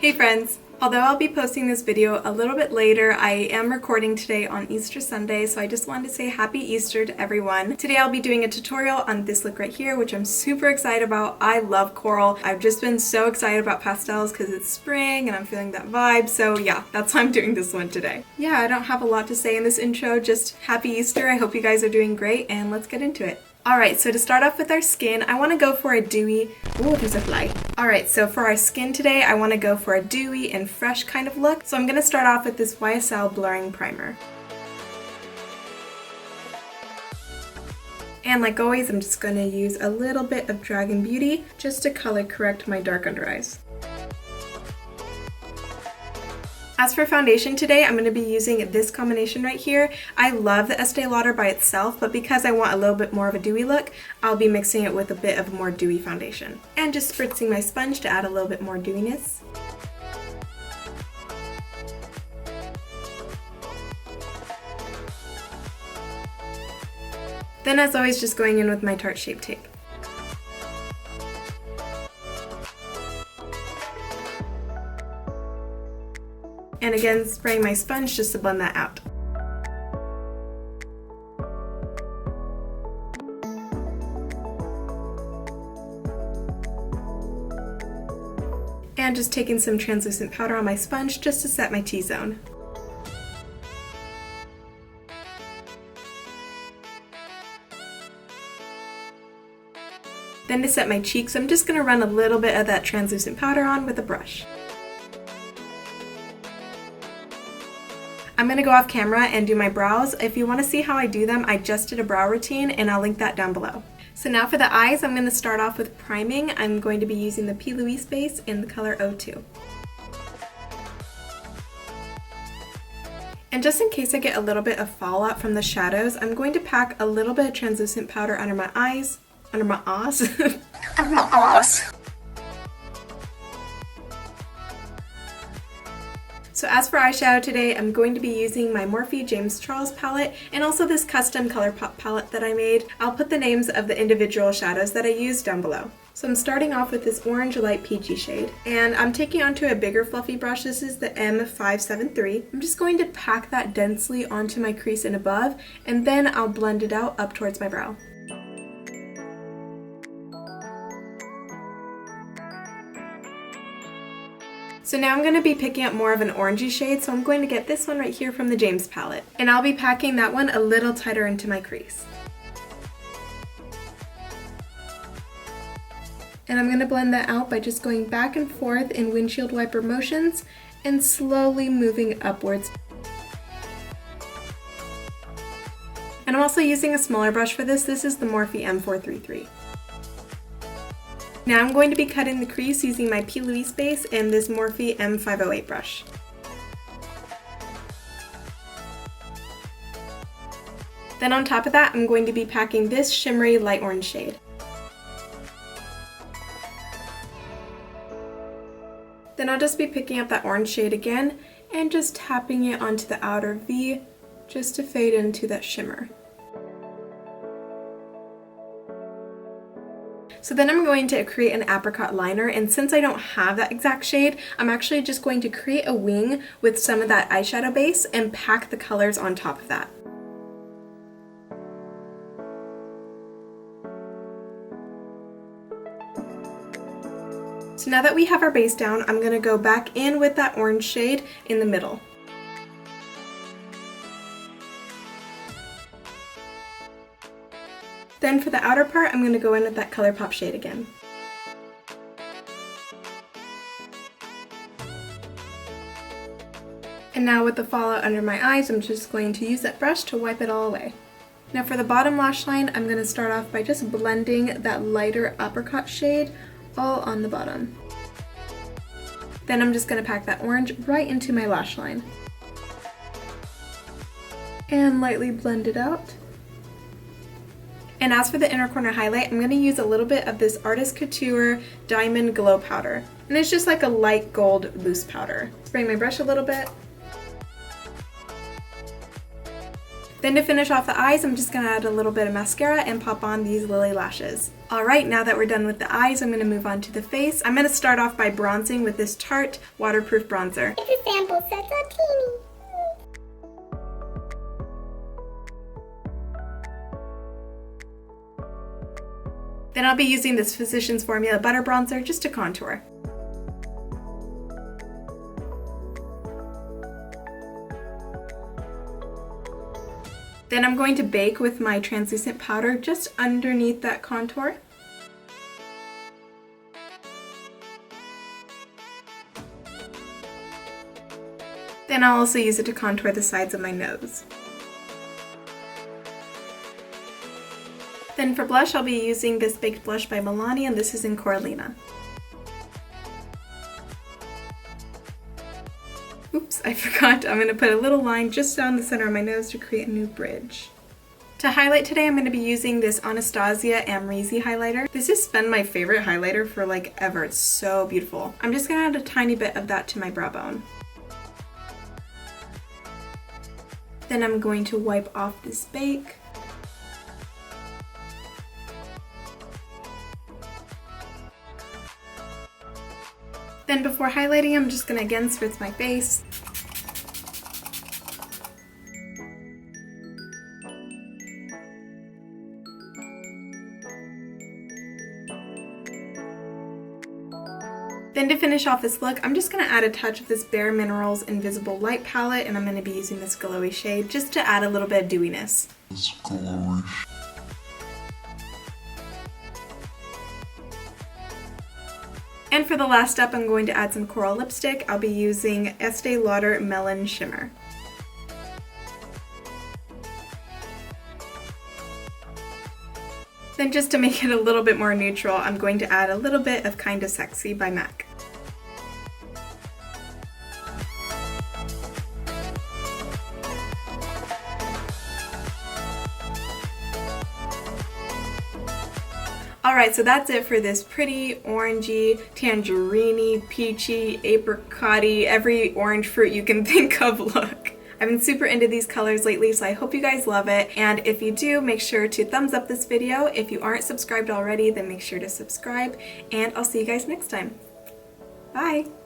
Hey friends! Although I'll be posting this video a little bit later, I am recording today on Easter Sunday, so I just wanted to say Happy Easter to everyone. Today I'll be doing a tutorial on this look right here, which I'm super excited about. I love coral. I've just been so excited about pastels because it's spring and I'm feeling that vibe, so yeah, that's why I'm doing this one today. Yeah, I don't have a lot to say in this intro, just Happy Easter. I hope you guys are doing great, and let's get into it. Alright, so to start off with our skin, I want to go for a dewy... Ooh, there's a fly. Alright, so for our skin today, I want to go for a dewy and fresh kind of look. So I'm going to start off with this YSL Blurring Primer. And like always, I'm just going to use a little bit of Dragun Beauty just to color correct my dark under eyes. As for foundation today, I'm going to be using this combination right here. I love the Estee Lauder by itself, but because I want a little bit more of a dewy look, I'll be mixing it with a bit of more dewy foundation. And just spritzing my sponge to add a little bit more dewiness. Then as always, just going in with my Tarte Shape Tape. And again, spraying my sponge just to blend that out. And just taking some translucent powder on my sponge just to set my T-zone. Then to set my cheeks, I'm just going to run a little bit of that translucent powder on with a brush. I'm going to go off camera and do my brows. If you want to see how I do them, I just did a brow routine and I'll link that down below. So now for the eyes, I'm going to start off with priming. I'm going to be using the P. Louise base in the color 02. And just in case I get a little bit of fallout from the shadows, I'm going to pack a little bit of translucent powder under my eyes. Under my eyes? Under my eyes. So as for eyeshadow today, I'm going to be using my Morphe James Charles palette and also this custom ColourPop palette that I made. I'll put the names of the individual shadows that I used down below. So I'm starting off with this orange light peachy shade, and I'm taking onto a bigger fluffy brush. This is the M573. I'm just going to pack that densely onto my crease and above, and then I'll blend it out up towards my brow. So now I'm going to be picking up more of an orangey shade, so I'm going to get this one right here from the James palette. And I'll be packing that one a little tighter into my crease. And I'm going to blend that out by just going back and forth in windshield wiper motions and slowly moving upwards. And I'm also using a smaller brush for this. This is the Morphe M433. Now I'm going to be cutting the crease using my P. Louise base and this Morphe M508 brush. Then on top of that, I'm going to be packing this shimmery light orange shade. Then I'll just be picking up that orange shade again and just tapping it onto the outer V just to fade into that shimmer. So then I'm going to create an apricot liner, and since I don't have that exact shade, I'm actually just going to create a wing with some of that eyeshadow base and pack the colors on top of that. So now that we have our base down, I'm going to go back in with that orange shade in the middle. Then for the outer part, I'm going to go in with that ColourPop shade again. And now with the fallout under my eyes, I'm just going to use that brush to wipe it all away. Now for the bottom lash line, I'm going to start off by just blending that lighter apricot shade all on the bottom. Then I'm just going to pack that orange right into my lash line. And lightly blend it out. And as for the inner corner highlight, I'm going to use a little bit of this Artist Couture Diamond Glow Powder. And it's just like a light gold loose powder. Spraying my brush a little bit. Then to finish off the eyes, I'm just going to add a little bit of mascara and pop on these Lily lashes. Alright, now that we're done with the eyes, I'm going to move on to the face. I'm going to start off by bronzing with this Tarte waterproof bronzer. It's a sample, so it's so teeny. Then I'll be using this Physicians Formula Butter Bronzer just to contour. Then I'm going to bake with my translucent powder just underneath that contour. Then I'll also use it to contour the sides of my nose. Then for blush, I'll be using this Baked Blush by Milani, and this is in Coralina. Oops, I forgot. I'm going to put a little line just down the center of my nose to create a new bridge. To highlight today, I'm going to be using this Anastasia Amrezy highlighter. This has been my favorite highlighter for like ever. It's so beautiful. I'm just going to add a tiny bit of that to my brow bone. Then I'm going to wipe off this bake. Then before highlighting, I'm just going to again spritz my face. Then to finish off this look, I'm just going to add a touch of this Bare Minerals Invisible Light palette, and I'm going to be using this glowy shade just to add a little bit of dewiness. And for the last step, I'm going to add some coral lipstick. I'll be using Estee Lauder Melon Shimmer. Then just to make it a little bit more neutral, I'm going to add a little bit of Kinda Sexy by MAC. Alright, so that's it for this pretty orangey, tangerine-y, peachy, apricot-y, every orange fruit you can think of look. I've been super into these colors lately, so I hope you guys love it. And if you do, make sure to thumbs up this video. If you aren't subscribed already, then make sure to subscribe. And I'll see you guys next time. Bye!